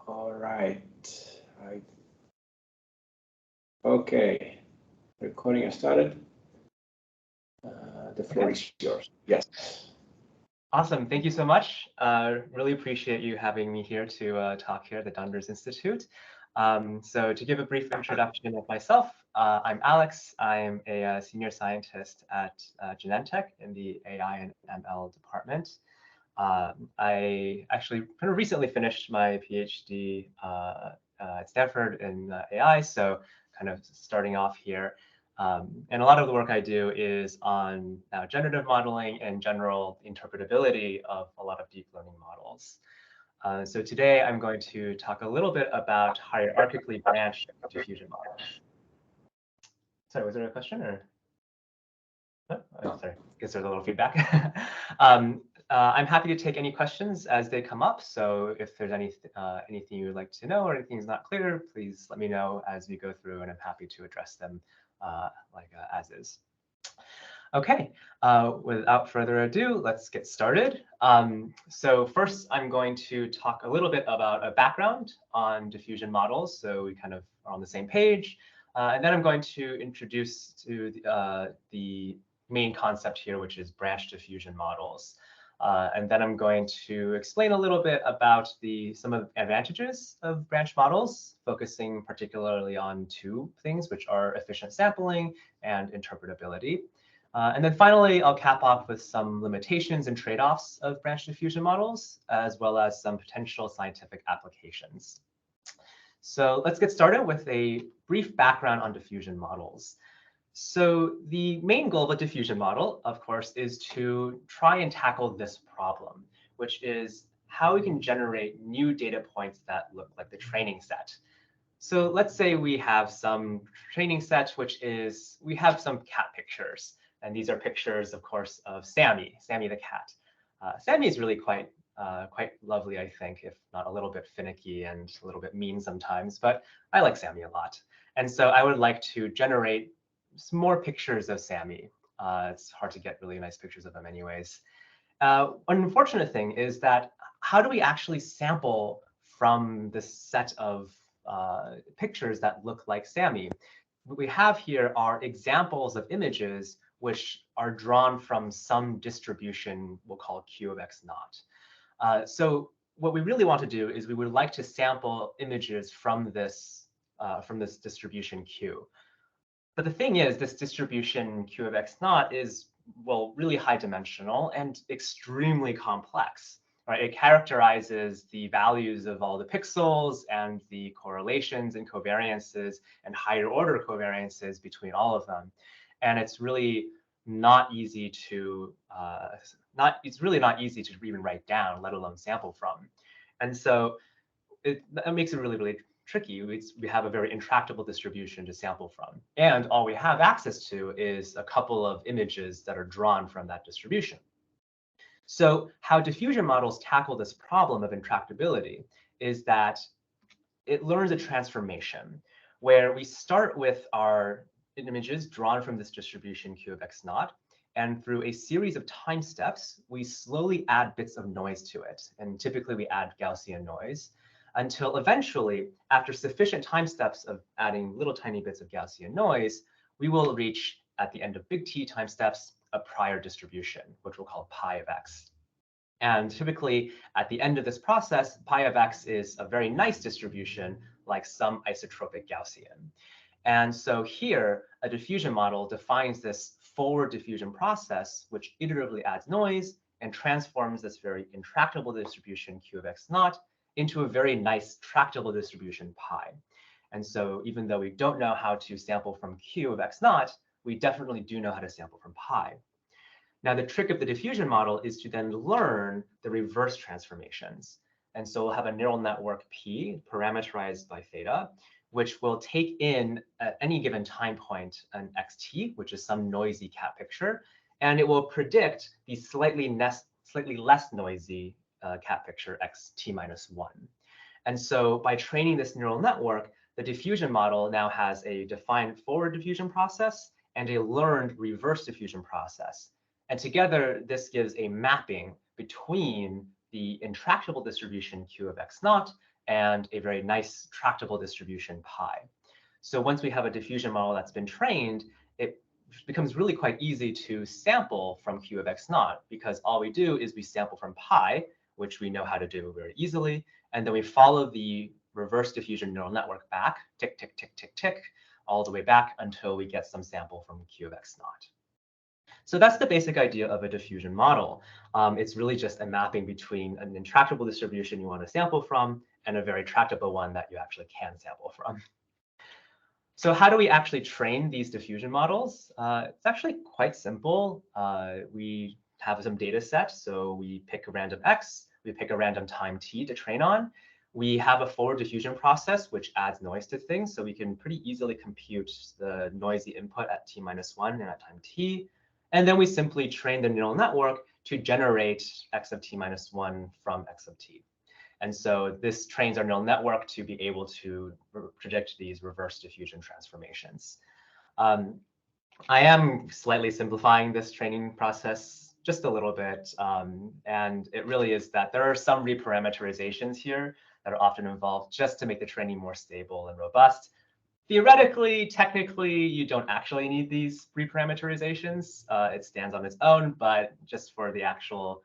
All right. Okay. Recording has started. The floor is yours. Yes. Awesome. Thank you so much. Really appreciate you having me here to talk here at the Dunder's Institute. So to give a brief introduction of myself, I'm Alex. I'm a senior scientist at Genentech in the AI and ML department. I actually kind of recently finished my PhD at Stanford in AI, so kind of starting off here. And a lot of the work I do is on generative modeling and general interpretability of a lot of deep learning models. So today I'm going to talk a little bit about hierarchically branched diffusion models. Sorry, was there a question or? Oh, sorry, I guess there's a little feedback. I'm happy to take any questions as they come up. So if there's anything you would like to know or anything is not clear, please let me know as we go through, and I'm happy to address them as is. Okay, without further ado, let's get started. So first, I'm going to talk a little bit about a background on diffusion models, so we kind of are on the same page. And then I'm going to introduce to the main concept here, which is branch diffusion models. And then I'm going to explain a little bit about some of the advantages of branch models, focusing particularly on two things, which are efficient sampling and interpretability. And then finally, I'll cap off with some limitations and trade-offs of branch diffusion models, as well as some potential scientific applications. So let's get started with a brief background on diffusion models. So the main goal of a diffusion model, of course, is to try and tackle this problem, which is how we can generate new data points that look like the training set. So let's say we have some training set, which is we have some cat pictures. And these are pictures, of course, of Sammy the cat. Sammy is really quite lovely, I think, if not a little bit finicky and a little bit mean sometimes, but I like Sammy a lot. And so I would like to generate some more pictures of Sammy. It's hard to get really nice pictures of him anyways. One unfortunate thing is that how do we actually sample from this set of pictures that look like Sammy? What we have here are examples of images which are drawn from some distribution we'll call Q of x naught. So what we really want to do is we would like to sample images from this distribution Q. But the thing is, this distribution Q of x naught is, well, really high dimensional and extremely complex. Right? It characterizes the values of all the pixels and the correlations and covariances and higher order covariances between all of them. And it's really not easy to not easy to even write down, let alone sample from. And so that makes it really, really tricky. We have a very intractable distribution to sample from. And all we have access to is a couple of images that are drawn from that distribution. So how diffusion models tackle this problem of intractability is that it learns a transformation where we start with our images drawn from this distribution Q of x naught, and through a series of time steps, we slowly add bits of noise to it. And typically we add Gaussian noise until eventually, after sufficient time steps of adding little tiny bits of Gaussian noise, we will reach, at the end of big T time steps, a prior distribution, which we'll call pi of x. And typically, at the end of this process, pi of x is a very nice distribution, like some isotropic Gaussian. And so here, a diffusion model defines this forward diffusion process, which iteratively adds noise and transforms this very intractable distribution Q of x naught into a very nice tractable distribution pi. And so even though we don't know how to sample from Q of x naught, we definitely do know how to sample from pi. Now, the trick of the diffusion model is to then learn the reverse transformations. And so we'll have a neural network P parameterized by theta, which will take in at any given time point an xt, which is some noisy cat picture, and it will predict the slightly less noisy cat picture xt minus 1. And so by training this neural network, the diffusion model now has a defined forward diffusion process and a learned reverse diffusion process. And together, this gives a mapping between the intractable distribution Q of x naught and a very nice tractable distribution pi. So once we have a diffusion model that's been trained, it becomes really quite easy to sample from Q of x naught, because all we do is we sample from pi, which we know how to do very easily, and then we follow the reverse diffusion neural network back, tick, tick, tick, tick, tick, all the way back until we get some sample from Q of x naught. So that's the basic idea of a diffusion model. It's really just a mapping between an intractable distribution you want to sample from and a very tractable one that you actually can sample from. So how do we actually train these diffusion models? It's actually quite simple. We have some data set. So we pick a random x, we pick a random time t to train on. We have a forward diffusion process, which adds noise to things. So we can pretty easily compute the noisy input at t-1 and at time t. And then we simply train the neural network to generate x of t-1 from x of t. And so this trains our neural network to be able to predict these reverse diffusion transformations. I am slightly simplifying this training process just a little bit. And it really is that there are some reparameterizations here that are often involved just to make the training more stable and robust. Theoretically, technically, you don't actually need these reparameterizations. It stands on its own, but just for the actual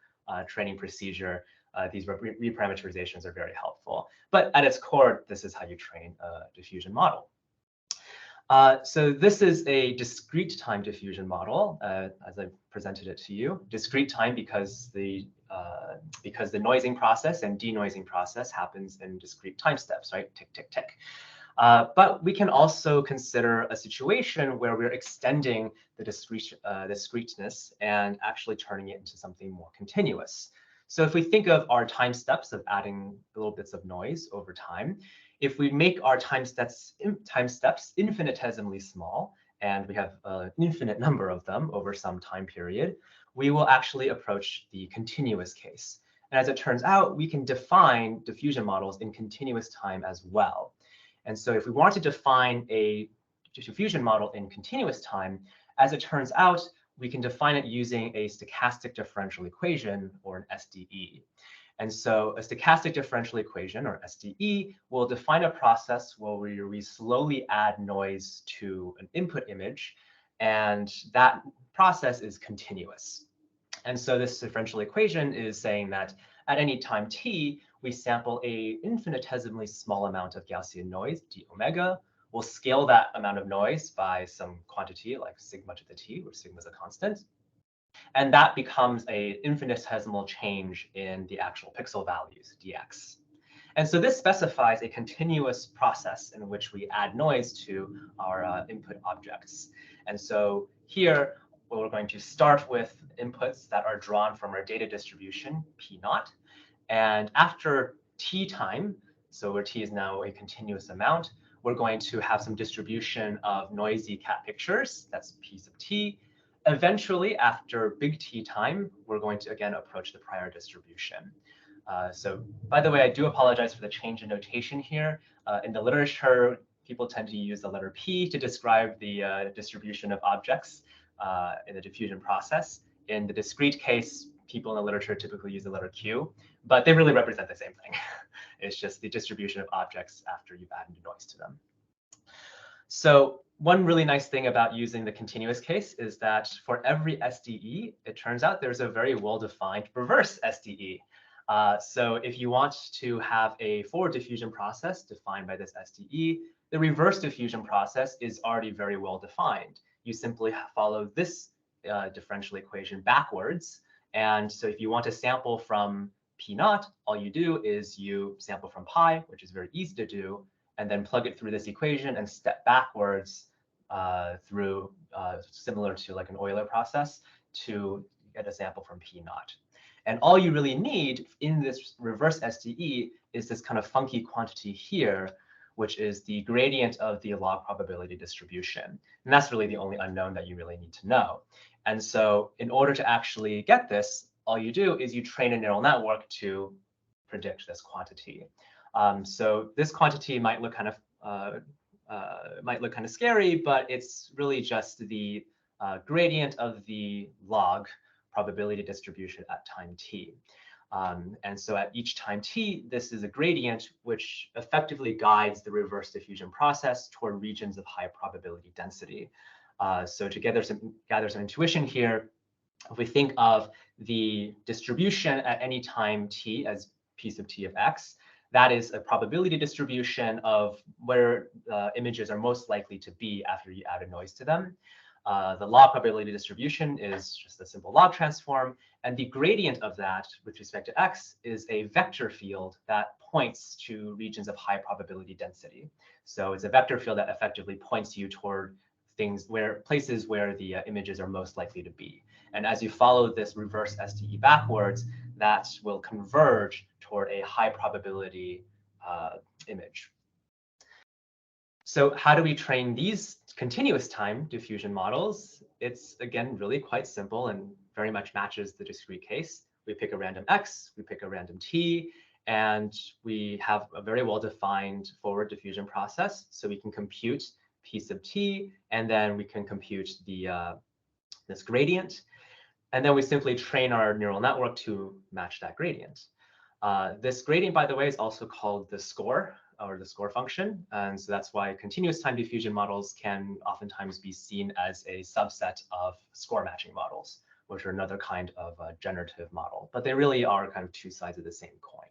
training procedure, these reparameterizations are very helpful. But at its core, this is how you train a diffusion model. So this is a discrete time diffusion model, as I presented it to you. Discrete time because the noising process and denoising process happens in discrete time steps, right? Tick, tick, tick. But we can also consider a situation where we're extending the discreteness and actually turning it into something more continuous. So if we think of our time steps of adding little bits of noise over time, if we make our time steps infinitesimally small, and we have an infinite number of them over some time period, we will actually approach the continuous case. And as it turns out, we can define diffusion models in continuous time as well. And so if we want to define a diffusion model in continuous time, as it turns out, we can define it using a stochastic differential equation, or an SDE. And so a stochastic differential equation, or SDE, will define a process where we slowly add noise to an input image, and that process is continuous. And so this differential equation is saying that at any time t, we sample a infinitesimally small amount of Gaussian noise, d omega. We'll scale that amount of noise by some quantity like sigma to the t, where sigma is a constant. And that becomes an infinitesimal change in the actual pixel values, dx. And so this specifies a continuous process in which we add noise to our input objects. And so here, we're going to start with inputs that are drawn from our data distribution, p naught. And after t time, so where t is now a continuous amount, we're going to have some distribution of noisy cat pictures. That's p sub t. Eventually, after big T time, we're going to, again, approach the prior distribution. So by the way, I do apologize for the change in notation here. In the literature, people tend to use the letter P to describe the distribution of objects in the diffusion process. In the discrete case, people in the literature typically use the letter Q, but they really represent the same thing. It's just the distribution of objects after you've added noise to them. So one really nice thing about using the continuous case is that for every SDE, it turns out there's a very well-defined reverse SDE. So if you want to have a forward diffusion process defined by this SDE, the reverse diffusion process is already very well defined. You simply follow this differential equation backwards. And so if you want to sample from P naught, all you do is you sample from pi, which is very easy to do, and then plug it through this equation and step backwards through, similar to like an Euler process, to get a sample from P naught. And all you really need in this reverse SDE is this kind of funky quantity here, which is the gradient of the log probability distribution. And that's really the only unknown that you really need to know. And so in order to actually get this, all you do is you train a neural network to predict this quantity. So this quantity might look kind of scary, but it's really just the gradient of the log probability distribution at time t. And so at each time t, this is a gradient which effectively guides the reverse diffusion process toward regions of high probability density. So to gather some intuition here, if we think of the distribution at any time t as p sub t of x, that is a probability distribution of where images are most likely to be after you add a noise to them. The log probability distribution is just a simple log transform, and the gradient of that with respect to x is a vector field that points to regions of high probability density. So it's a vector field that effectively points you toward places where the images are most likely to be. And as you follow this reverse SDE backwards, that will converge toward a high probability image. So how do we train these continuous time diffusion models? It's, again, really quite simple and very much matches the discrete case. We pick a random x, we pick a random t, and we have a very well-defined forward diffusion process. So we can compute p sub t, and then we can compute this gradient. And then we simply train our neural network to match that gradient. This gradient, by the way, is also called the score, or the score function. And so that's why continuous time diffusion models can oftentimes be seen as a subset of score matching models, which are another kind of generative model. But they really are kind of two sides of the same coin.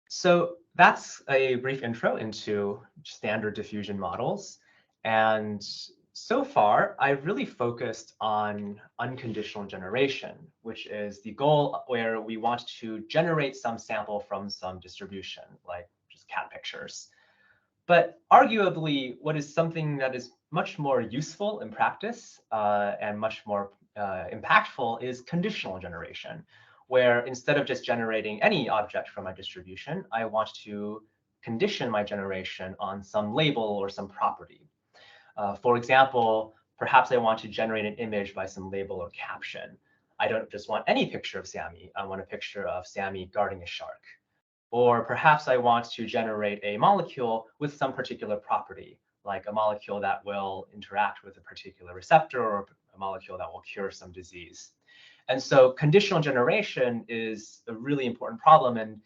So that's a brief intro into standard diffusion models. And so far, I've really focused on unconditional generation, which is the goal where we want to generate some sample from some distribution, like just cat pictures. But arguably, what is something that is much more useful in practice and much more impactful is conditional generation, where instead of just generating any object from my distribution, I want to condition my generation on some label or some property. For example, perhaps I want to generate an image by some label or caption. I don't just want any picture of Sammy. I want a picture of Sammy guarding a shark. Or perhaps I want to generate a molecule with some particular property, like a molecule that will interact with a particular receptor or a molecule that will cure some disease. And so conditional generation is a really important problem. And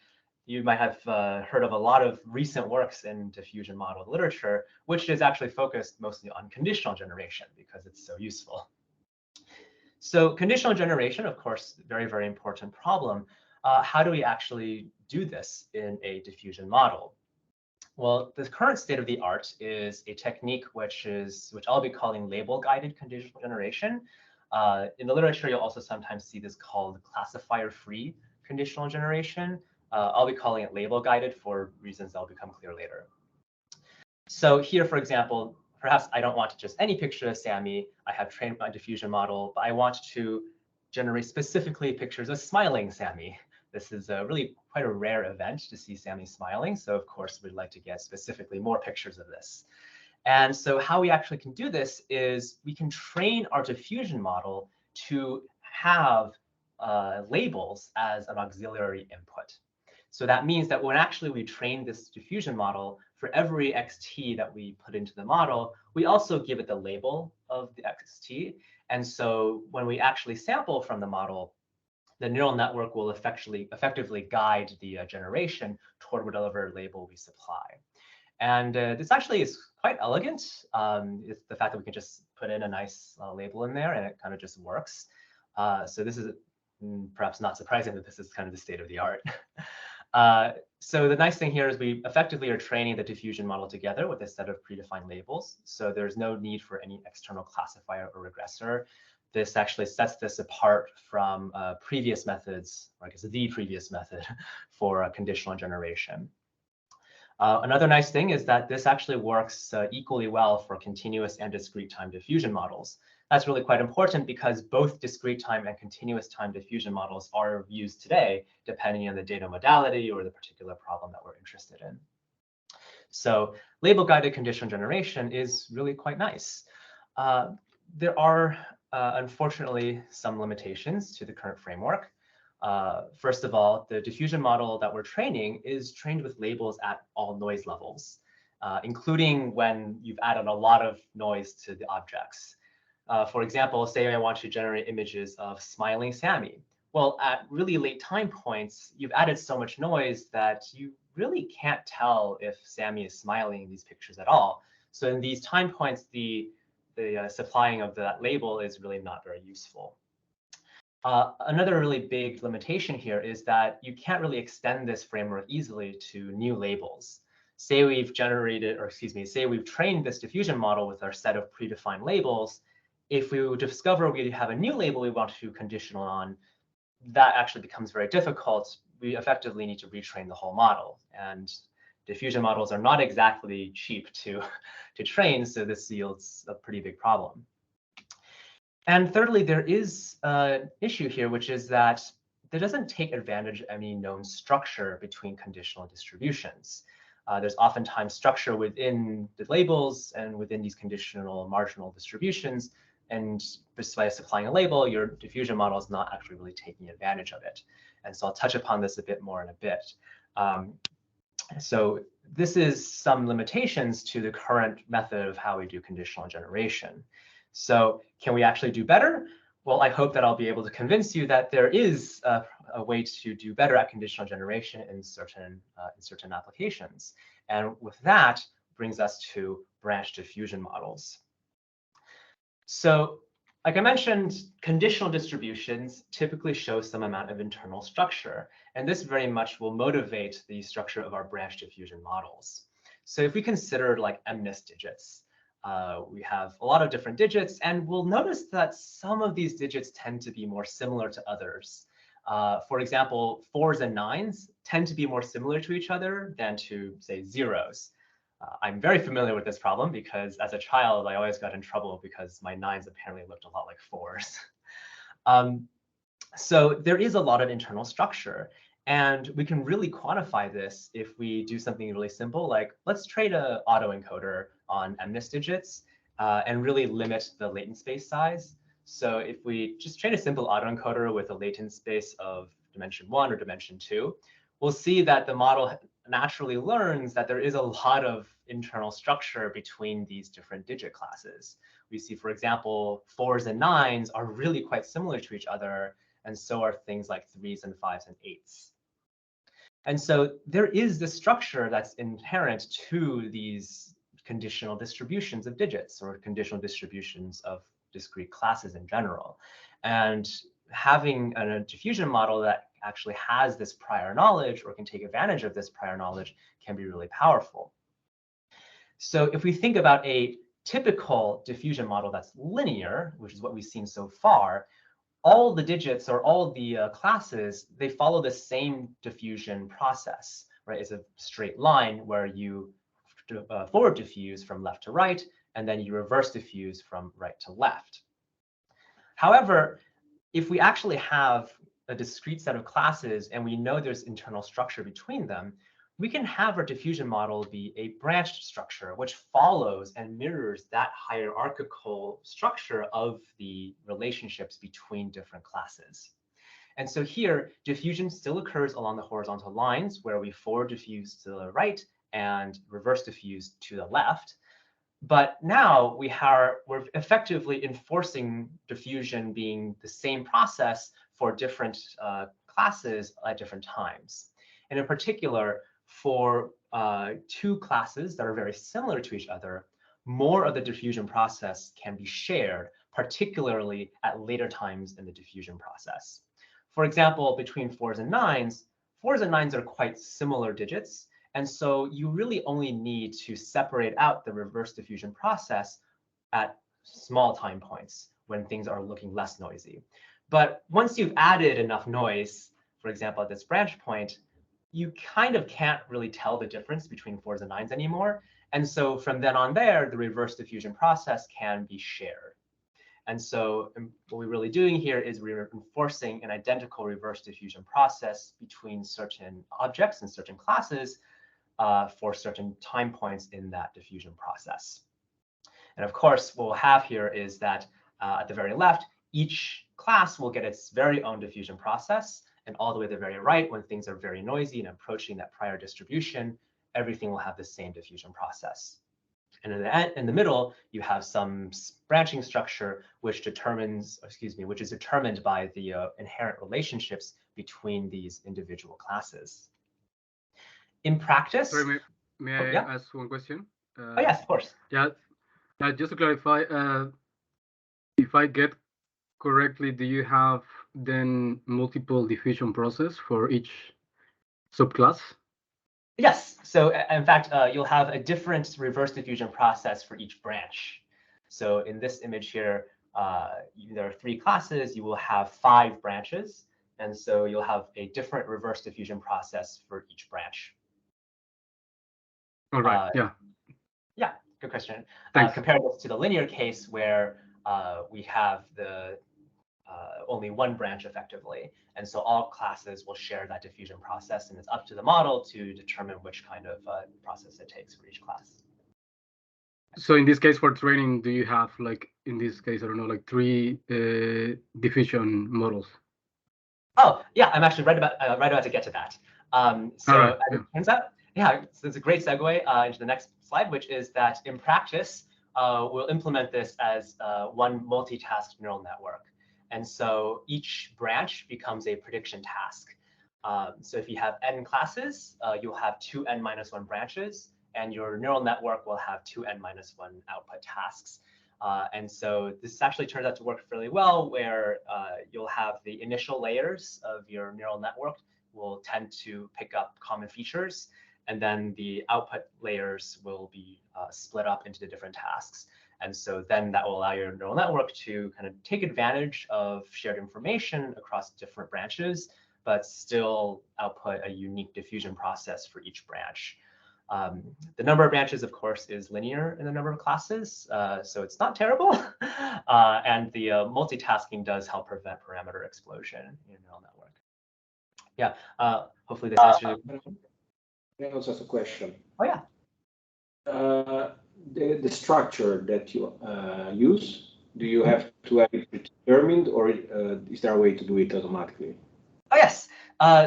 you might have heard of a lot of recent works in diffusion model literature, which is actually focused mostly on conditional generation because it's so useful. So conditional generation, of course, very, very important problem. How do we actually do this in a diffusion model? Well, the current state of the art is a technique which I'll be calling label-guided conditional generation. In the literature, you'll also sometimes see this called classifier-free conditional generation. I'll be calling it label-guided for reasons that'll become clear later. So here, for example, perhaps I don't want just any picture of Sammy. I have trained my diffusion model, but I want to generate specifically pictures of smiling Sammy. This is really quite a rare event to see Sammy smiling. So of course, we'd like to get specifically more pictures of this. And so how we actually can do this is we can train our diffusion model to have labels as an auxiliary input. So that means that when actually we train this diffusion model, for every xt that we put into the model, we also give it the label of the xt. And so when we actually sample from the model, the neural network will effectively guide the generation toward whatever label we supply. And this actually is quite elegant. It's the fact that we can just put in a nice label in there and it kind of just works. So this is perhaps not surprising that this is kind of the state of the art. So the nice thing here is we effectively are training the diffusion model together with a set of predefined labels. So there's no need for any external classifier or regressor. This actually sets this apart from previous methods, or I guess the previous method for conditional generation. Another nice thing is that this actually works equally well for continuous and discrete time diffusion models. That's really quite important because both discrete time and continuous time diffusion models are used today, depending on the data modality or the particular problem that we're interested in. So label-guided conditional generation is really quite nice. There are, unfortunately, some limitations to the current framework. First of all, the diffusion model that we're training is trained with labels at all noise levels, including when you've added a lot of noise to the objects. For example, say I want to generate images of smiling Sammy. Well, at really late time points, you've added so much noise that you really can't tell if Sammy is smiling in these pictures at all. So in these time points, the supplying of that label is really not very useful. Another really big limitation here is that you can't really extend this framework easily to new labels. Say we've generated, or excuse me, say we've trained this diffusion model with our set of predefined labels. If we discover we have a new label we want to conditional on, that actually becomes very difficult. We effectively need to retrain the whole model. And diffusion models are not exactly cheap to train, so this yields a pretty big problem. And thirdly, there is an issue here, which is that there doesn't take advantage of any known structure between conditional distributions. There's oftentimes structure within the labels and within these conditional marginal distributions. And just by supplying a label, your diffusion model is not actually really taking advantage of it. And so I'll touch upon this a bit more in a bit. So this is some limitations to the current method of how we do conditional generation. So can we actually do better? Well, I hope that I'll be able to convince you that there is a way to do better at conditional generation in certain applications. And with that brings us to branch diffusion models. So like I mentioned, conditional distributions typically show some amount of internal structure. And this very much will motivate the structure of our branch diffusion models. So if we consider like MNIST digits, we have a lot of different digits, and we'll notice that some of these digits tend to be more similar to others. For example, 4s and 9s tend to be more similar to each other than to, say, 0s. I'm very familiar with this problem because as a child, I always got in trouble because my 9s apparently looked a lot like 4s. So there is a lot of internal structure. And we can really quantify this if we do something really simple, like let's train an autoencoder on MNIST digits and really limit the latent space size. So if we just train a simple autoencoder with a latent space of dimension 1 or dimension 2, we'll see that the model naturally learns that there is a lot of internal structure between these different digit classes. We see, for example, 4s and 9s are really quite similar to each other, and so are things like 3s and 5s and 8s. And so there is this structure that's inherent to these conditional distributions of digits or conditional distributions of discrete classes in general. And having a diffusion model that actually has this prior knowledge or can take advantage of this prior knowledge can be really powerful. So if we think about a typical diffusion model that's linear, which is what we've seen so far, all the digits or all the classes, they follow the same diffusion process, right? It's a straight line where you forward diffuse from left to right, and then you reverse diffuse from right to left. However, if we actually have a discrete set of classes and we know there's internal structure between them, we can have our diffusion model be a branched structure, which follows and mirrors that hierarchical structure of the relationships between different classes. And so here, diffusion still occurs along the horizontal lines where we forward diffuse to the right and reverse diffuse to the left. But now we're effectively enforcing diffusion being the same process for different classes at different times. And in particular, for two classes that are very similar to each other, more of the diffusion process can be shared, particularly at later times in the diffusion process. For example, between 4s and 9s, 4s and 9s are quite similar digits. And so you really only need to separate out the reverse diffusion process at small time points when things are looking less noisy. But once you've added enough noise, for example, at this branch point, you kind of can't really tell the difference between 4s and 9s anymore. And so from then on there, the reverse diffusion process can be shared. And so what we're really doing here is we're enforcing an identical reverse diffusion process between certain objects and certain classes for certain time points in that diffusion process. And of course, what we'll have here is that at the very left, each class will get its very own diffusion process. And all the way to the very right, when things are very noisy and approaching that prior distribution, everything will have the same diffusion process. And in the middle, you have some branching structure which determines, which is determined by the inherent relationships between these individual classes. In practice, sorry, may I ask one question? Oh yes, of course. Yeah, just to clarify, if I get correctly, do you have then multiple diffusion process for each subclass? Yes. So in fact, you'll have a different reverse diffusion process for each branch. So in this image here, there are 3 classes. You will have 5 branches. And so you'll have a different reverse diffusion process for each branch. All right. Yeah. Yeah, good question. Thanks. Compare this to the linear case where we have the only one branch effectively. And so all classes will share that diffusion process, and it's up to the model to determine which kind of process it takes for each class. So in this case for training, do you have like, in this case, I don't know, like 3 diffusion models? Oh, yeah, I'm actually right about to get to that. So as it turns out, so it's a great segue into the next slide, which is that in practice, we'll implement this as one multitask neural network. And so each branch becomes a prediction task. So if you have n classes, you'll have 2 n-1 branches, and your neural network will have 2 n-1 output tasks. And so this actually turns out to work fairly well, where you'll have the initial layers of your neural network will tend to pick up common features, and then the output layers will be split up into the different tasks. And so then that will allow your neural network to kind of take advantage of shared information across different branches, but still output a unique diffusion process for each branch. The number of branches, of course, is linear in the number of classes, so it's not terrible. And the multitasking does help prevent parameter explosion in a neural network. Yeah, hopefully this answers your question. That was just a question. Oh, yeah. The structure that you use, do you have to have it predetermined, or is there a way to do it automatically? Oh, yes.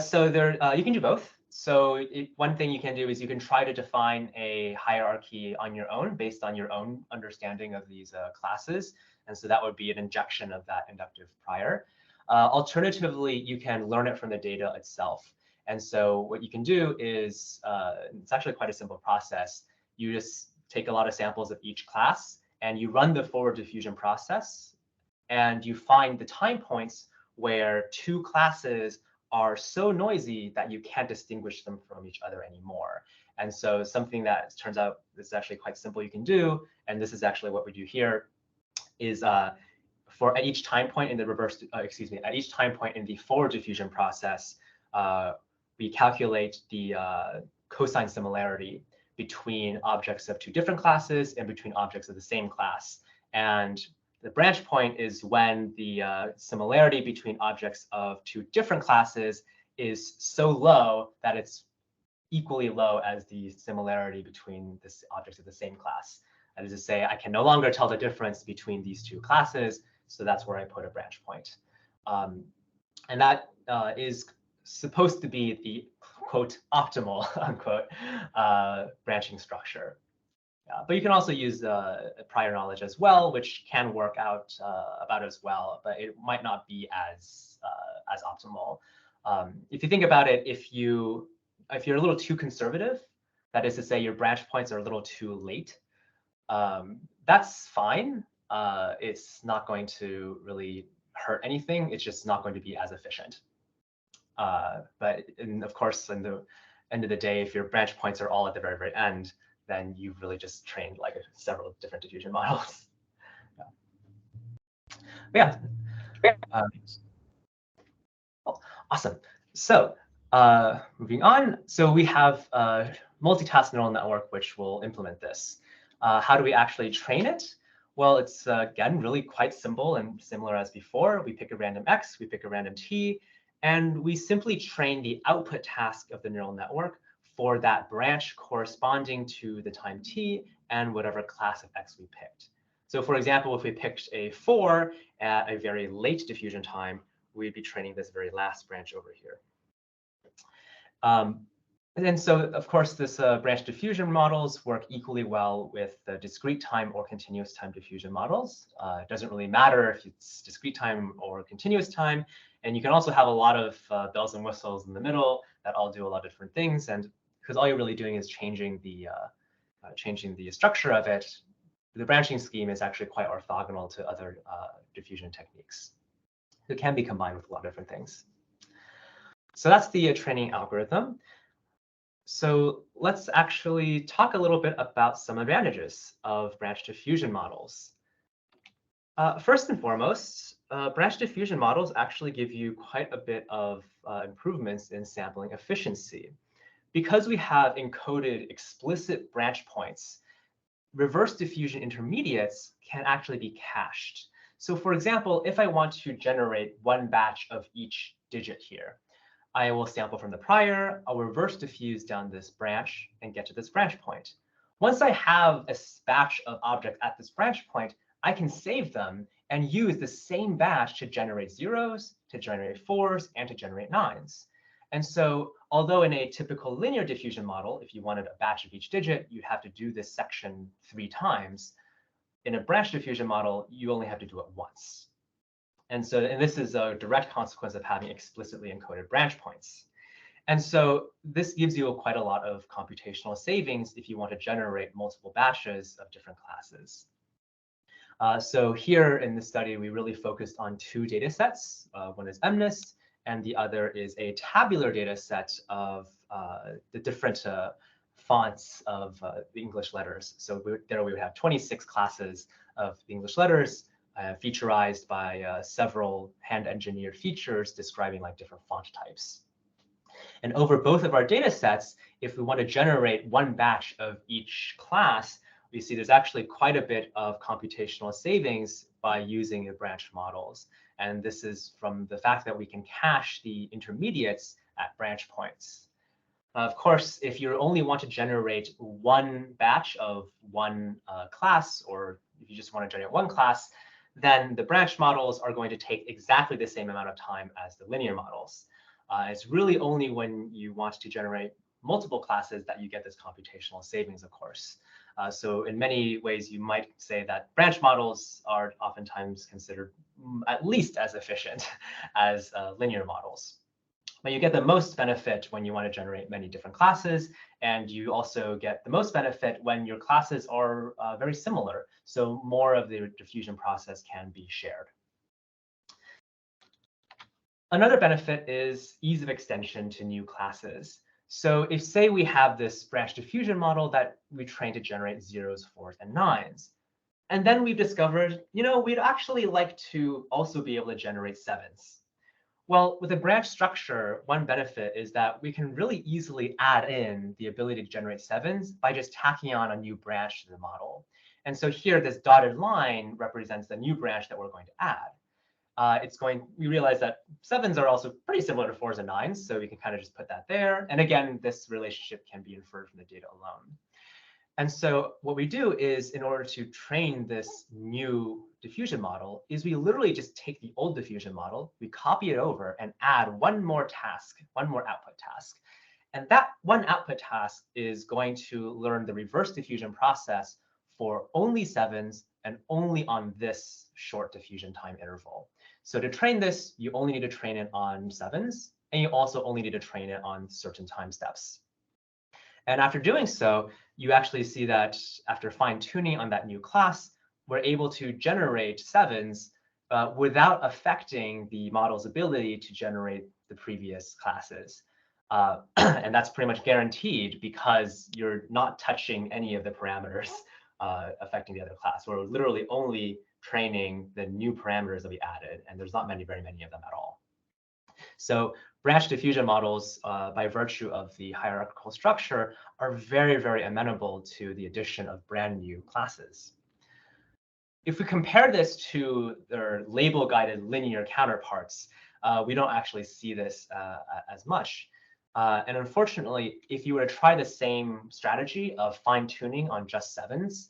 So there, you can do both. So one thing you can do is you can try to define a hierarchy on your own based on your own understanding of these classes. And so that would be an injection of that inductive prior. Alternatively, you can learn it from the data itself. And so what you can do is, it's actually quite a simple process. You just take a lot of samples of each class, and you run the forward diffusion process, and you find the time points where 2 classes are so noisy that you can't distinguish them from each other anymore. And so something that turns out is actually quite simple you can do, and this is actually what we do here, is for at each time point in the at each time point in the forward diffusion process, we calculate the cosine similarity between objects of 2 different classes and between objects of the same class. And the branch point is when the similarity between objects of 2 different classes is so low that it's equally low as the similarity between the objects of the same class. That is to say, I can no longer tell the difference between these 2 classes, so that's where I put a branch point. And that is supposed to be the, quote, optimal, unquote, branching structure. But you can also use prior knowledge as well, which can work out about as well, but it might not be as optimal. If you think about it, if you're a little too conservative, that is to say your branch points are a little too late, that's fine. It's not going to really hurt anything. It's just not going to be as efficient. But of course, in the end of the day, if your branch points are all at the very, very end, then you've really just trained like several different diffusion models. Yeah. Oh, awesome. So moving on. So we have a multitask neural network, which will implement this. How do we actually train it? Well, it's, again, really quite simple and similar as before. We pick a random x, we pick a random t, and we simply train the output task of the neural network for that branch corresponding to the time t and whatever class of x we picked. So for example, if we picked a 4 at a very late diffusion time, we'd be training this very last branch over here. And then so, of course, this branch diffusion models work equally well with the discrete time or continuous time diffusion models. It doesn't really matter if it's discrete time or continuous time. And you can also have a lot of bells and whistles in the middle that all do a lot of different things. And because all you're really doing is changing the structure of it, the branching scheme is actually quite orthogonal to other diffusion techniques. It can be combined with a lot of different things. So that's the training algorithm. So let's actually talk a little bit about some advantages of branch diffusion models. First and foremost, branch diffusion models actually give you quite a bit of improvements in sampling efficiency. Because we have encoded explicit branch points, reverse diffusion intermediates can actually be cached. So for example, if I want to generate one batch of each digit here, I will sample from the prior, I'll reverse diffuse down this branch and get to this branch point. Once I have a batch of objects at this branch point, I can save them and use the same batch to generate zeros, to generate fours, and to generate nines. And so although in a typical linear diffusion model, if you wanted a batch of each digit, you'd have to do this section 3 times. In a branch diffusion model, you only have to do it once. And this is a direct consequence of having explicitly encoded branch points. And so this gives you quite a lot of computational savings if you want to generate multiple batches of different classes. So here in this study, we really focused on 2 data sets. One is MNIST, and the other is a tabular data set of the different fonts of the English letters. So there we would have 26 classes of English letters, featurized by several hand-engineered features describing like different font types. And over both of our data sets, if we want to generate one batch of each class, we see there's actually quite a bit of computational savings by using the branch models. And this is from the fact that we can cache the intermediates at branch points. Of course, if you only want to generate one batch of one class, or if you just want to generate one class, then the branch models are going to take exactly the same amount of time as the linear models. It's really only when you want to generate multiple classes that you get this computational savings, of course. So in many ways, you might say that branch models are oftentimes considered at least as efficient as linear models. But you get the most benefit when you want to generate many different classes, and you also get the most benefit when your classes are very similar. So more of the diffusion process can be shared. Another benefit is ease of extension to new classes. So if, say, we have this branch diffusion model that we train to generate zeros, fours, and nines, and then we've discovered, we'd actually like to also be able to generate sevens. Well, with a branch structure, one benefit is that we can really easily add in the ability to generate sevens by just tacking on a new branch to the model. And so here, this dotted line represents the new branch that we're going to add. We realize that sevens are also pretty similar to fours and nines, so we can kind of just put that there. And again, this relationship can be inferred from the data alone. And so what we do is, in order to train this new diffusion model, is we literally just take the old diffusion model, we copy it over, and add one more task, one more output task. And that one output task is going to learn the reverse diffusion process for only sevens and only on this short diffusion time interval. So to train this, you only need to train it on sevens, and you also only need to train it on certain time steps. And after doing so, you actually see that after fine-tuning on that new class, we're able to generate sevens without affecting the model's ability to generate the previous classes. And that's pretty much guaranteed because you're not touching any of the parameters affecting the other class. We're literally only training the new parameters that we added, and there's not very many of them at all. So branch diffusion models, by virtue of the hierarchical structure, are very, very amenable to the addition of brand new classes. If we compare this to their label-guided linear counterparts, we don't actually see this as much. And unfortunately, if you were to try the same strategy of fine-tuning on just sevens,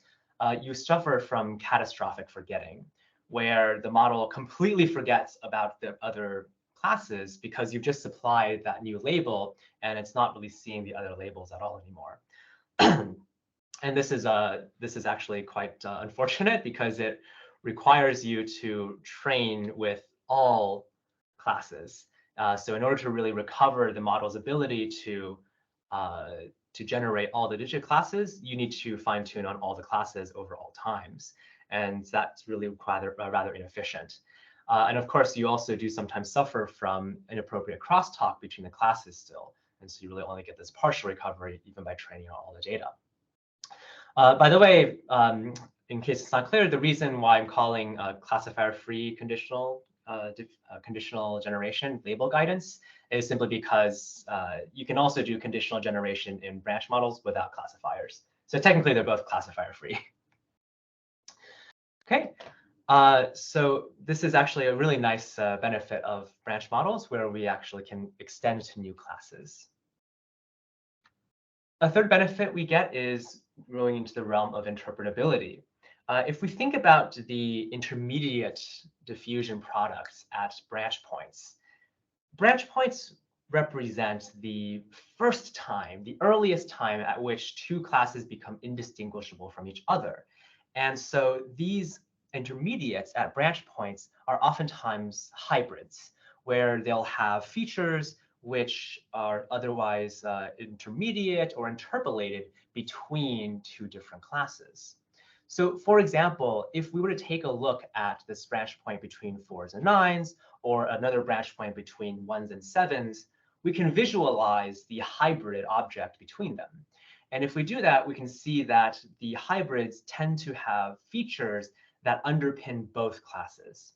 you suffer from catastrophic forgetting, where the model completely forgets about the other classes because you've just supplied that new label and it's not really seeing the other labels at all anymore. And this is actually quite unfortunate because it requires you to train with all classes. So in order to really recover the model's ability to generate all the digit classes, you need to fine tune on all the classes over all times. And that's really rather inefficient. And of course, you also do sometimes suffer from inappropriate crosstalk between the classes still. And so you really only get this partial recovery even by training on all the data. By the way, in case it's not clear, the reason why I'm calling classifier-free conditional generation label guidance is simply because you can also do conditional generation in branch models without classifiers. So technically, they're both classifier-free. OK, so this is actually a really nice benefit of branch models where we actually can extend to new classes. A third benefit we get is going into the realm of interpretability. If we think about the intermediate diffusion products at branch points represent the first time, the earliest time at which two classes become indistinguishable from each other. And so these intermediates at branch points are oftentimes hybrids, where they'll have features which are otherwise intermediate or interpolated between two different classes. So for example, if we were to take a look at this branch point between 4s and 9s, or another branch point between 1s and 7s, we can visualize the hybrid object between them. And if we do that, we can see that the hybrids tend to have features that underpin both classes.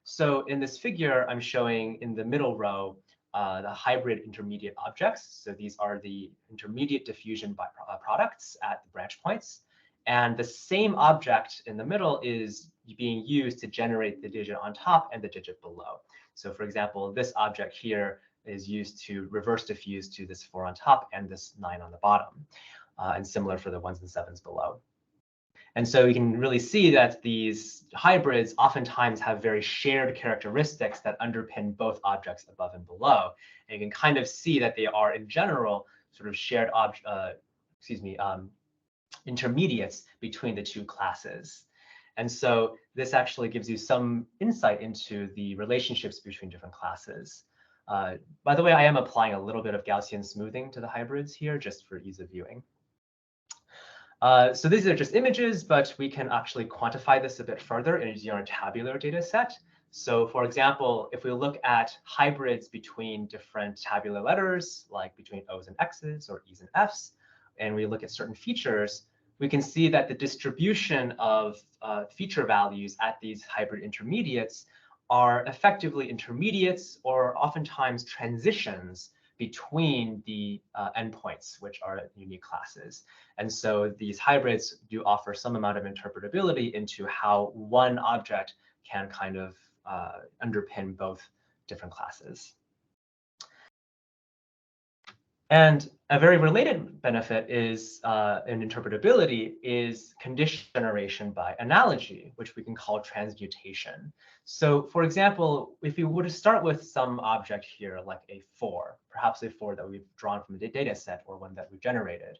So in this figure, I'm showing in the middle row the hybrid intermediate objects. So these are the intermediate diffusion products at the branch points. And the same object in the middle is being used to generate the digit on top and the digit below. So for example, this object here is used to reverse diffuse to this 4 on top and this 9 on the bottom. And similar for the 1s and 7s below. And so you can really see that these hybrids oftentimes have very shared characteristics that underpin both objects above and below. And you can kind of see that they are, in general, sort of shared intermediates between the two classes. And so this actually gives you some insight into the relationships between different classes. By the way, I am applying a little bit of Gaussian smoothing to the hybrids here, just for ease of viewing. So these are just images, but we can actually quantify this a bit further using our tabular data set. So for example, if we look at hybrids between different tabular letters, like between O's and X's or E's and F's, and we look at certain features, we can see that the distribution of feature values at these hybrid intermediates are effectively intermediates or oftentimes transitions between the endpoints, which are unique classes. And so these hybrids do offer some amount of interpretability into how one object can kind of underpin both different classes. And a very related benefit is in interpretability is condition generation by analogy, which we can call transmutation. So for example, if we were to start with some object here, like a 4, perhaps a 4 that we've drawn from the data set or one that we've generated,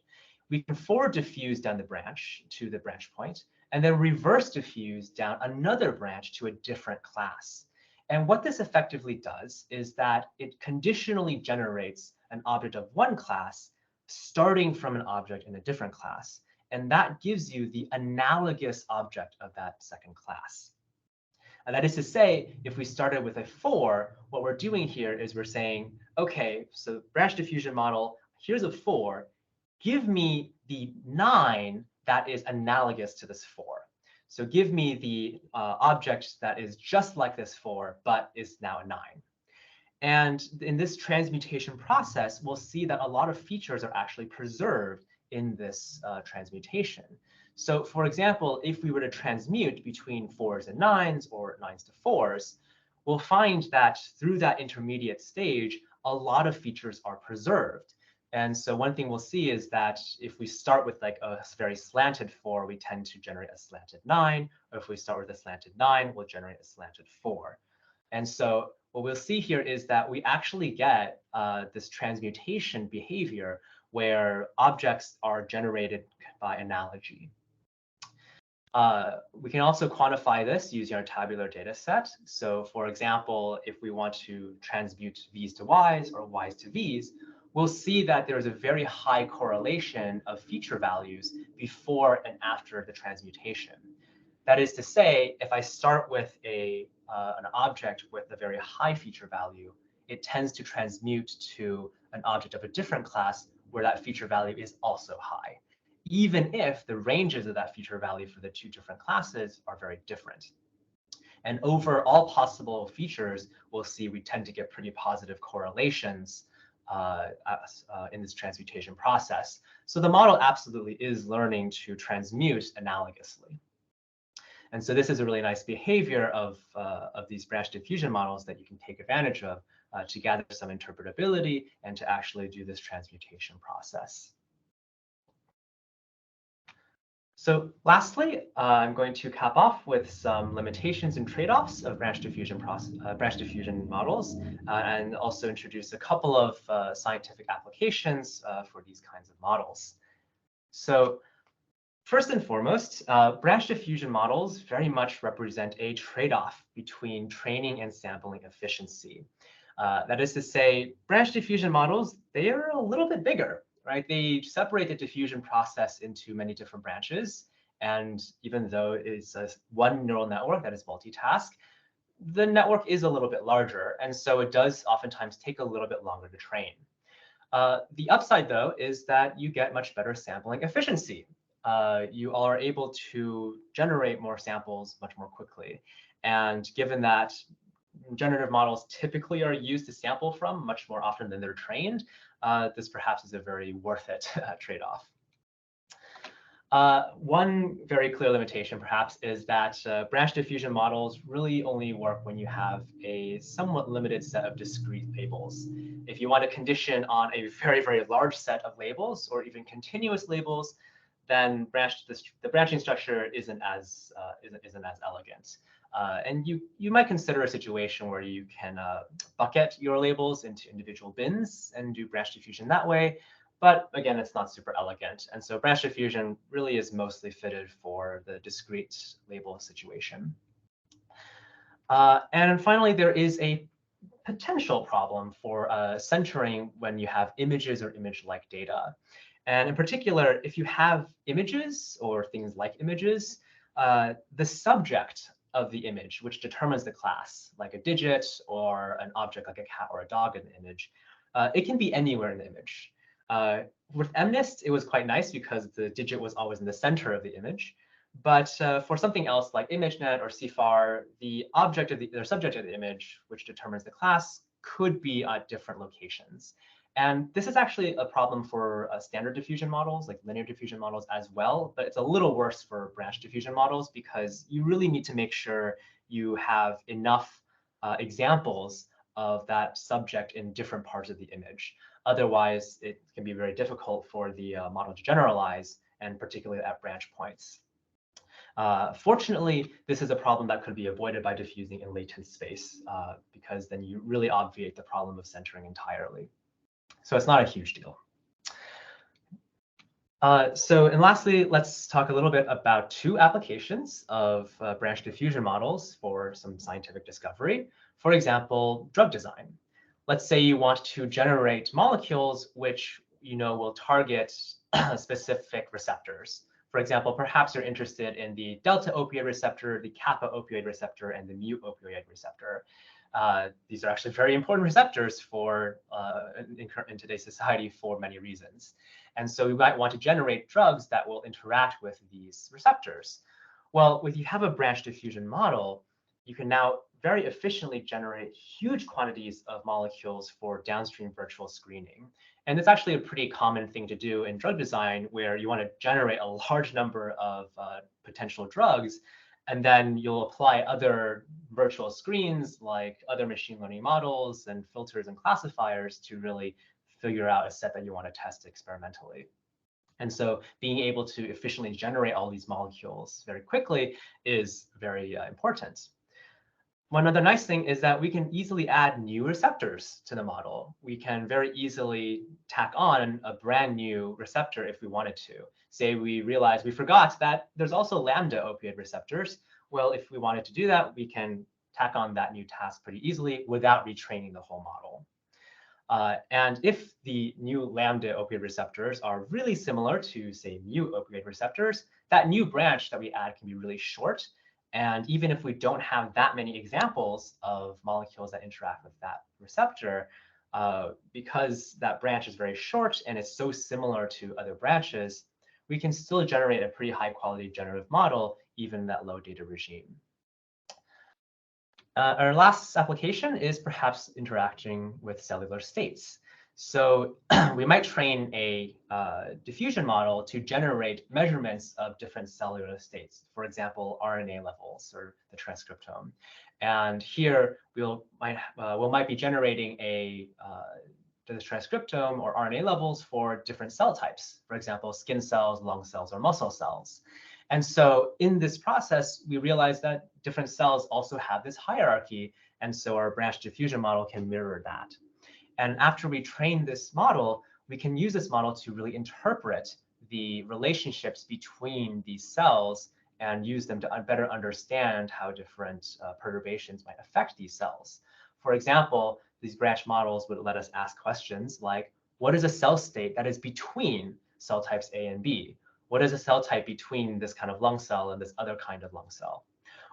we can forward diffuse down the branch to the branch point, and then reverse diffuse down another branch to a different class. And what this effectively does is that it conditionally generates an object of one class starting from an object in a different class. And that gives you the analogous object of that second class. And that is to say, if we started with a 4, what we're doing here is we're saying, OK, so branch diffusion model, here's a 4. Give me the 9 that is analogous to this 4. So give me the object that is just like this 4, but is now a 9. And in this transmutation process, we'll see that a lot of features are actually preserved in this transmutation. So for example, if we were to transmute between 4s and 9s or 9s to 4s, we'll find that through that intermediate stage, a lot of features are preserved. And so one thing we'll see is that if we start with like a very slanted 4, we tend to generate a slanted 9. Or if we start with a slanted 9, we'll generate a slanted 4. And so what we'll see here is that we actually get this transmutation behavior where objects are generated by analogy. We can also quantify this using our tabular data set. So for example, if we want to transmute v's to y's or y's to v's, we'll see that there is a very high correlation of feature values before and after the transmutation. That is to say, if I start with an object with a very high feature value, it tends to transmute to an object of a different class where that feature value is also high, even if the ranges of that feature value for the two different classes are very different. And over all possible features, we'll see we tend to get pretty positive correlations in this transmutation process. So the model absolutely is learning to transmute analogously. And so this is a really nice behavior of these branch diffusion models that you can take advantage of to gather some interpretability and to actually do this transmutation process. So lastly, I'm going to cap off with some limitations and trade-offs of branch diffusion models, and also introduce a couple of scientific applications for these kinds of models. So first and foremost, branch diffusion models very much represent a trade-off between training and sampling efficiency. That is to say, branch diffusion models, they are a little bit bigger, right? They separate the diffusion process into many different branches. And even though it's one neural network that is multitask, the network is a little bit larger. And so it does oftentimes take a little bit longer to train. The upside, though, is that you get much better sampling efficiency. You are able to generate more samples much more quickly. And given that generative models typically are used to sample from much more often than they're trained, this perhaps is a very worth it trade-off. One very clear limitation, perhaps, is that branch diffusion models really only work when you have a somewhat limited set of discrete labels. If you want to condition on a very, very large set of labels or even continuous labels, then the branching structure isn't as elegant. And you might consider a situation where you can bucket your labels into individual bins and do branch diffusion that way. But again, it's not super elegant. And so branch diffusion really is mostly fitted for the discrete label situation. And finally, there is a potential problem for centering when you have images or image-like data. And in particular, if you have images or things like images, the subject of the image, which determines the class, like a digit or an object like a cat or a dog in the image, it can be anywhere in the image. With MNIST, it was quite nice because the digit was always in the center of the image. But for something else like ImageNet or CFAR, the subject of the image, which determines the class, could be at different locations. And this is actually a problem for standard diffusion models, like linear diffusion models as well. But it's a little worse for branch diffusion models because you really need to make sure you have enough examples of that subject in different parts of the image. Otherwise, it can be very difficult for the model to generalize, and particularly at branch points. Fortunately, this is a problem that could be avoided by diffusing in latent space, because then you really obviate the problem of centering entirely. So it's not a huge deal. And lastly, let's talk a little bit about two applications of branch diffusion models for some scientific discovery. For example, drug design. Let's say you want to generate molecules which will target specific receptors. For example, perhaps you're interested in the delta opioid receptor, the kappa opioid receptor, and the mu opioid receptor. These are actually very important receptors for in today's society for many reasons. And so we might want to generate drugs that will interact with these receptors. Well, if you have a branch diffusion model, you can now very efficiently generate huge quantities of molecules for downstream virtual screening. And it's actually a pretty common thing to do in drug design, where you want to generate a large number of potential drugs, and then you'll apply other virtual screens like other machine learning models and filters and classifiers to really figure out a set that you want to test experimentally. And so being able to efficiently generate all these molecules very quickly is very important. one other nice thing is that we can easily add new receptors to the model. We can very easily tack on a brand new receptor if we wanted to. Say we realize we forgot that there's also lambda opioid receptors. Well, if we wanted to do that, we can tack on that new task pretty easily without retraining the whole model. And if the new lambda opioid receptors are really similar to, say, mu opioid receptors, that new branch that we add can be really short. And even if we don't have that many examples of molecules that interact with that receptor, because that branch is very short and it's so similar to other branches, we can still generate a pretty high quality generative model, even in that low data regime. Our last application is perhaps interacting with cellular states. So we might train a diffusion model to generate measurements of different cellular states, for example, RNA levels or the transcriptome. And here we might be generating the transcriptome or RNA levels for different cell types, for example, skin cells, lung cells, or muscle cells. And so in this process, we realize that different cells also have this hierarchy. And so our branch diffusion model can mirror that. And after we train this model, we can use this model to really interpret the relationships between these cells and use them to better understand how different perturbations might affect these cells. For example, these branch models would let us ask questions like, what is a cell state that is between cell types A and B? What is a cell type between this kind of lung cell and this other kind of lung cell?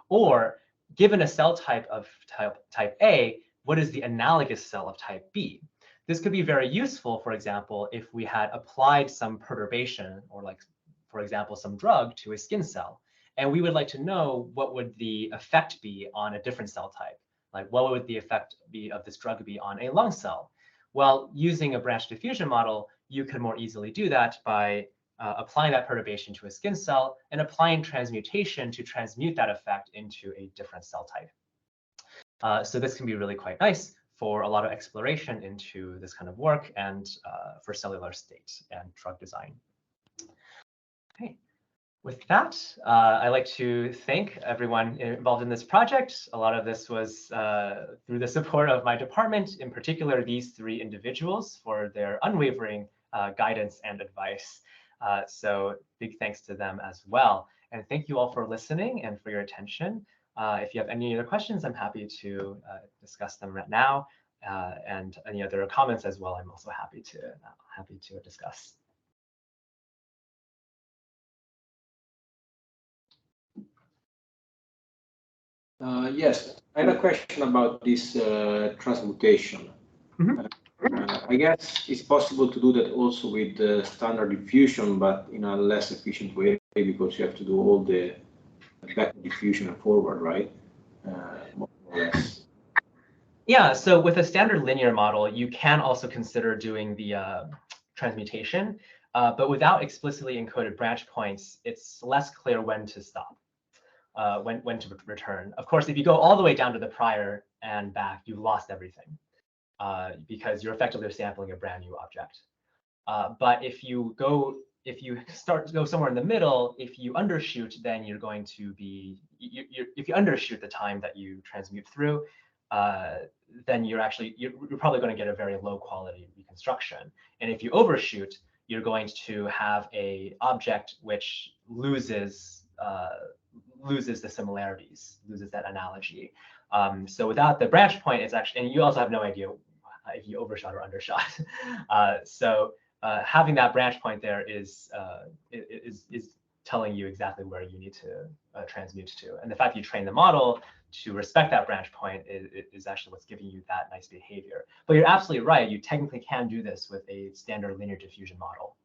Or given a cell type of type A, what is the analogous cell of type B? This could be very useful, for example, if we had applied some perturbation or like, for example, some drug to a skin cell. And we would like to know what would the effect be on a different cell type. Like what would the effect be of this drug be on a lung cell? Well, using a branch diffusion model, you can more easily do that by applying that perturbation to a skin cell and applying transmutation to transmute that effect into a different cell type. So this can be really quite nice for a lot of exploration into this kind of work and for cellular state and drug design. Okay. With that, I'd like to thank everyone involved in this project. A lot of this was through the support of my department, in particular, these three individuals for their unwavering guidance and advice. So big thanks to them as well. And thank you all for listening and for your attention. If you have any other questions, I'm happy to discuss them right now. And any other comments as well, I'm also happy to discuss. Yes, I have a question about this transmutation. Mm-hmm. I guess it's possible to do that also with standard diffusion, but in a less efficient way because you have to do all the back diffusion and forward, right? More or less. Yeah, so with a standard linear model, you can also consider doing the transmutation, but without explicitly encoded branch points, it's less clear when to stop. When to return. Of course, if you go all the way down to the prior and back, you lost everything because you're effectively sampling a brand new object. But if you go somewhere in the middle, if you undershoot, then you're going to be, if you undershoot the time that you transmute through, then you're probably going to get a very low quality reconstruction. And if you overshoot, you're going to have a object which loses the similarities, loses that analogy. So without the branch point, it's actually, and you also have no idea if you overshot or undershot. So having that branch point there is telling you exactly where you need to transmute to. And the fact that you train the model to respect that branch point is actually what's giving you that nice behavior. But you're absolutely right. You technically can do this with a standard linear diffusion model.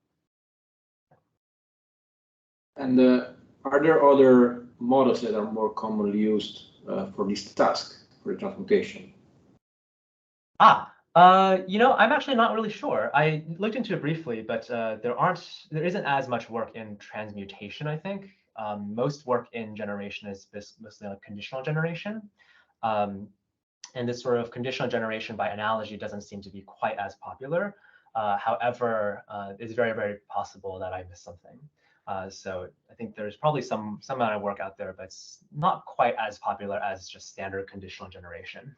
And are there other models that are more commonly used for this task, for the transmutation? I'm actually not really sure. I looked into it briefly, but there isn't as much work in transmutation, I think. Most work in generation is mostly on conditional generation. And this sort of conditional generation by analogy doesn't seem to be quite as popular. However, it's very, very possible that I missed something. So I think there's probably some amount of work out there, but it's not quite as popular as just standard conditional generation.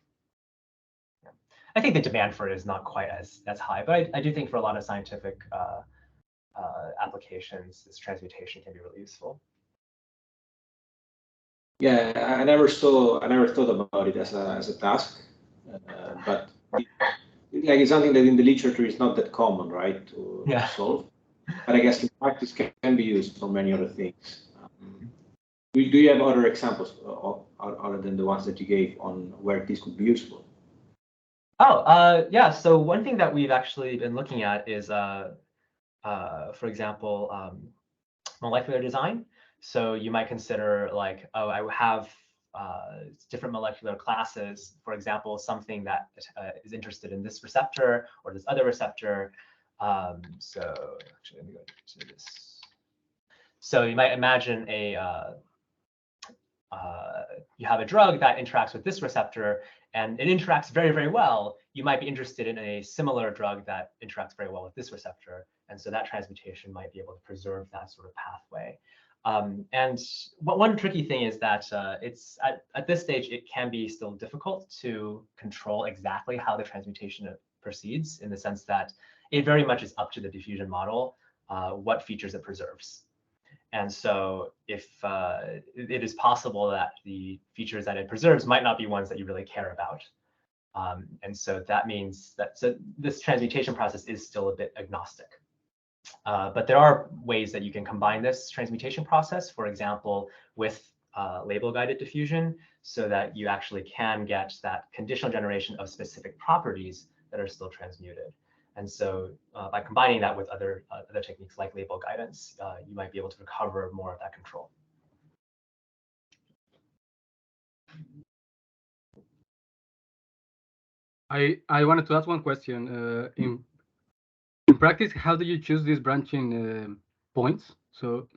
Yeah. I think the demand for it is not quite as high, but I do think for a lot of scientific applications, this transmutation can be really useful. Yeah, I never thought about it as a task, but it's something that in the literature is not that common, right, to solve. But I guess in practice can be used for many other things. Do you have other examples other than the ones that you gave on where this could be useful? Oh, yeah. So one thing that we've actually been looking at is, for example, molecular design. So you might consider like, oh, I have different molecular classes, for example, something that is interested in this receptor or this other receptor. So actually, let me go to this. So you might imagine you have a drug that interacts with this receptor, and it interacts very, very well. You might be interested in a similar drug that interacts very well with this receptor. And so that transmutation might be able to preserve that sort of pathway. And one tricky thing is that it's at this stage, it can be still difficult to control exactly how the transmutation proceeds, in the sense that it very much is up to the diffusion model what features it preserves. And so if it is possible that the features that it preserves might not be ones that you really care about. And so that means that this transmutation process is still a bit agnostic. But there are ways that you can combine this transmutation process, for example, with label-guided diffusion, so that you actually can get that conditional generation of specific properties that are still transmuted. And so by combining that with other techniques like label guidance, you might be able to recover more of that control. I wanted to ask one question. In practice, how do you choose these branching points? So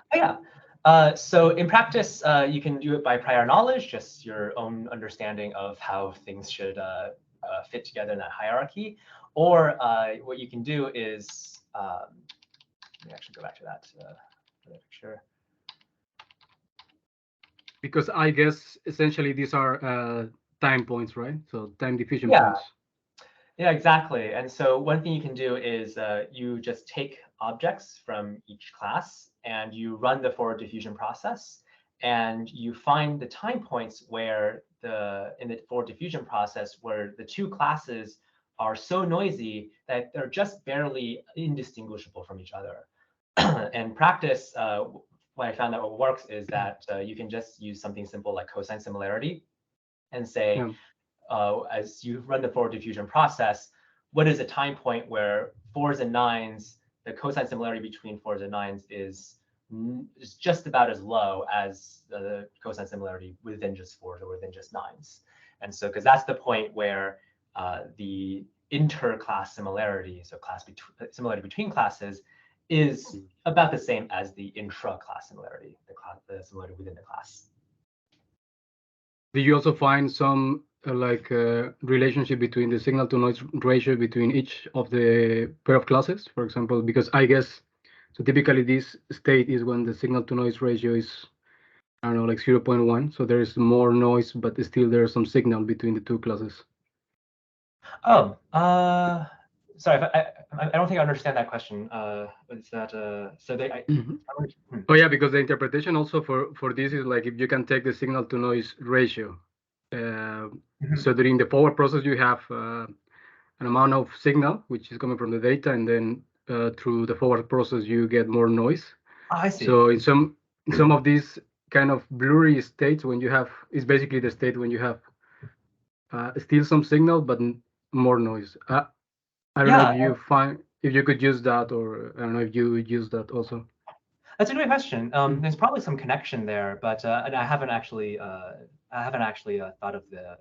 so in practice, you can do it by prior knowledge, just your own understanding of how things should fit together in that hierarchy. Or what you can do is, let me actually go back to that picture. Because I guess essentially these are time points, right? So time diffusion points. Yeah, exactly. And so one thing you can do is you just take objects from each class and you run the forward diffusion process, and you find the time points where in the forward diffusion process where the two classes are so noisy that they're just barely indistinguishable from each other. In practice, what I found that what works is that you can just use something simple like cosine similarity and say, as you run the forward diffusion process, what is a time point where 4s and 9s, the cosine similarity between 4s and 9s is just about as low as the cosine similarity within just 4s or within just 9s. And so, because that's the point where the interclass similarity, so similarity between classes, is about the same as the intra-class similarity, the similarity within the class. Do you also find some relationship between the signal to noise ratio between each of the pair of classes, for example? Because I guess, so typically this state is when the signal to noise ratio is, I don't know, like 0.1. So there is more noise, but still there's some signal between the two classes. Oh, sorry, I don't think I understand that question. Is that so they? Oh yeah, because the interpretation also for this is like if you can take the signal to noise ratio. So during the forward process you have an amount of signal which is coming from the data, and then through the forward process you get more noise. I see. So in some of these kind of blurry states, when you have, it's basically the state when you have still some signal but more noise. I don't know if you could use that, or I don't know if you would use that also. That's a great question. There's probably some connection there, but and I haven't actually thought of the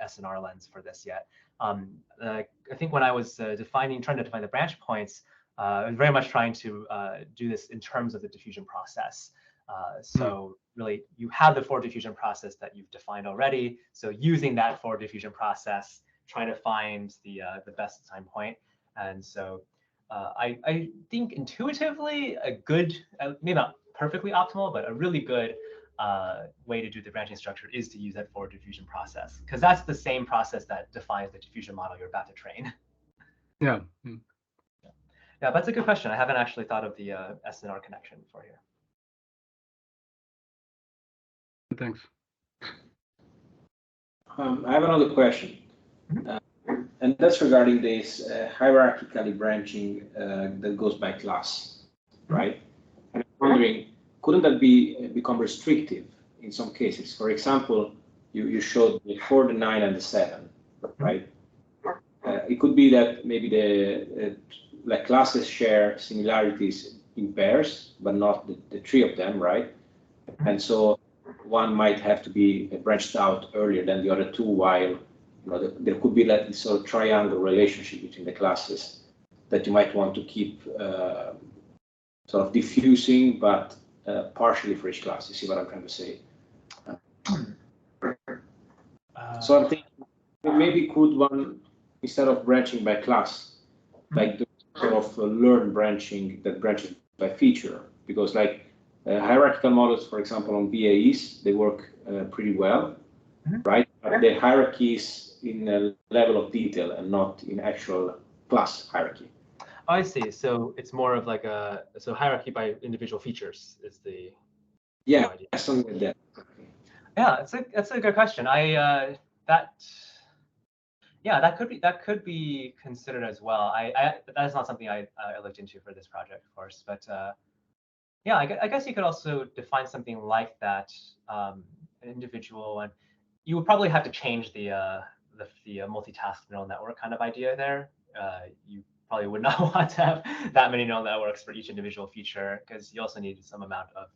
SNR lens for this yet. I think when I was trying to define the branch points, I was very much trying to do this in terms of the diffusion process. So really, you have the forward diffusion process that you've defined already. So using that forward diffusion process, trying to find the best time point. And so I think intuitively a good, maybe not perfectly optimal, but a really good way to do the branching structure is to use that forward diffusion process, because that's the same process that defines the diffusion model you're about to train. Yeah. Yeah, that's a good question. I haven't actually thought of the SNR connection for here. Thanks. I have another question, and that's regarding this hierarchically branching that goes by class, right? And I'm wondering, couldn't that become restrictive in some cases? For example, you showed the 4, the 9, and the 7, right? It could be that maybe the like classes share similarities in pairs, but not the 3 of them, right? And so one might have to be branched out earlier than the other 2, while there could be like this sort of triangle relationship between the classes that you might want to keep sort of diffusing, but partially for each class. You see what I'm trying to say? So I'm thinking maybe could one, instead of branching by class, like the sort of learn branching that branches by feature, because like hierarchical models, for example, on BAEs, they work pretty well, right? But the hierarchy is in a level of detail and not in actual class hierarchy. I see. So it's more of like so hierarchy by individual features is the idea. Something like that. Yeah, that's a good question. That could be considered as well. That is not something I looked into for this project, of course, but yeah, I guess you could also define something like that, an individual, and you would probably have to change the multitask neural network kind of idea there. You probably would not want to have that many neural networks for each individual feature, because you also need some amount of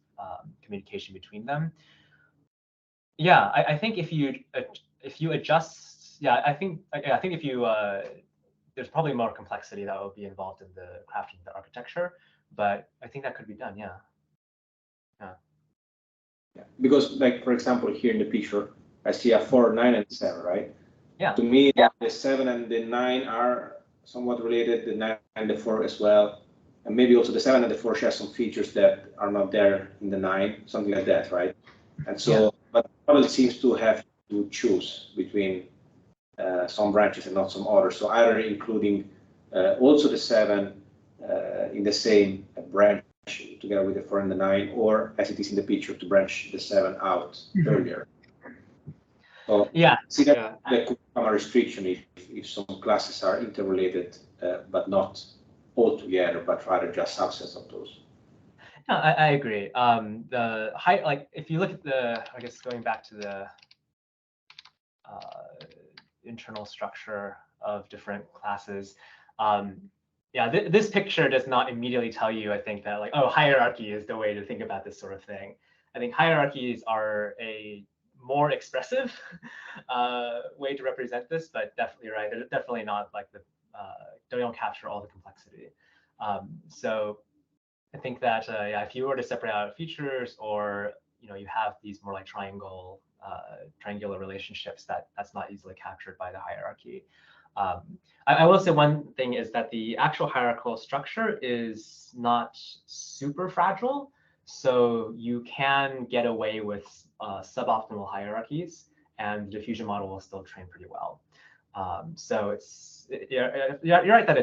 communication between them. Yeah, I think if you adjust, yeah, I think if you there's probably more complexity that will be involved in the crafting of the architecture, but I think that could be done. Yeah. Because, like, for example, here in the picture, I see a 4, 9, and 7, right? Yeah. To me, the 7 and the 9 are somewhat related, the 9 and the 4 as well. And maybe also the 7 and the 4 share some features that are not there in the 9, something like that, right? And so, but the model seems to have to choose between some branches and not some others. So either including also the 7 in the same branch together with the 4 and the 9, or as it is in the picture, to branch the 7 out earlier. So see that there could become a restriction if some classes are interrelated, but not all together, but rather just subsets of those. No, I agree. The high, like if you look at the, I guess going back to the internal structure of different classes, yeah, this picture does not immediately tell you, I think, that like, oh, hierarchy is the way to think about this sort of thing. I think hierarchies are a more expressive way to represent this, but definitely right. They're definitely not like the they don't capture all the complexity. So I think that yeah, if you were to separate out features, or you have these more like triangular relationships, that's not easily captured by the hierarchy. I will say one thing is that the actual hierarchical structure is not super fragile, so you can get away with suboptimal hierarchies, and the diffusion model will still train pretty well. So you're right that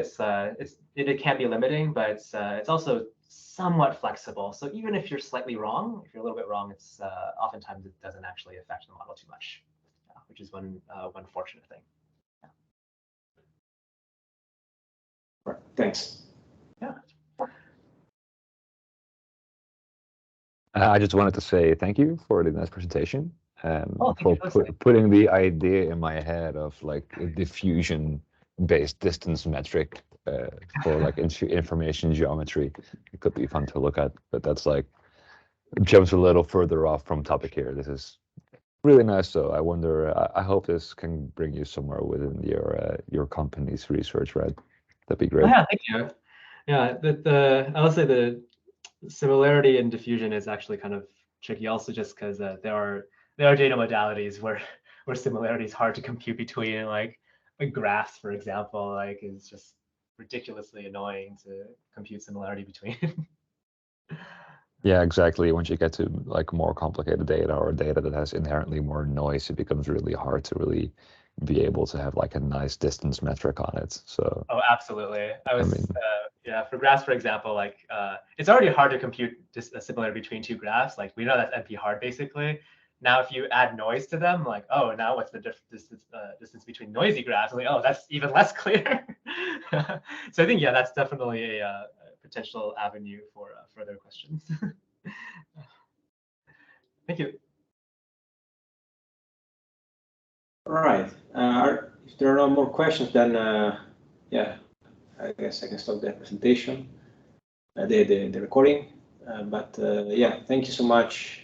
it can be limiting, but it's also somewhat flexible. So even if you're slightly wrong, if you're a little bit wrong, it's oftentimes it doesn't actually affect the model too much, which is one fortunate thing. Right. Thanks. Yeah. I just wanted to say thank you for the nice presentation and for putting the idea in my head of like a diffusion-based distance metric for like information geometry. It could be fun to look at, but that's like jumps a little further off from topic here. This is really nice, so I wonder. I hope this can bring you somewhere within your company's research, right? That'd be great. Oh, yeah, thank you. Yeah, I will say the similarity in diffusion is actually kind of tricky, also just because there are data modalities where similarity is hard to compute between, like graphs, for example, like is just ridiculously annoying to compute similarity between. Yeah, exactly. Once you get to like more complicated data or data that has inherently more noise, it becomes really hard to really be able to have like a nice distance metric on it. So Oh, absolutely. I mean, yeah, for graphs, for example, like it's already hard to compute just a similarity between two graphs. Like we know that's NP hard basically. Now, if you add noise to them, like, oh, now what's the distance between noisy graphs? Like, oh, that's even less clear. So I think, yeah, that's definitely a potential avenue for further questions. Thank you. All right. If there are no more questions, then yeah, I guess I can stop the presentation, the recording. But yeah, thank you so much.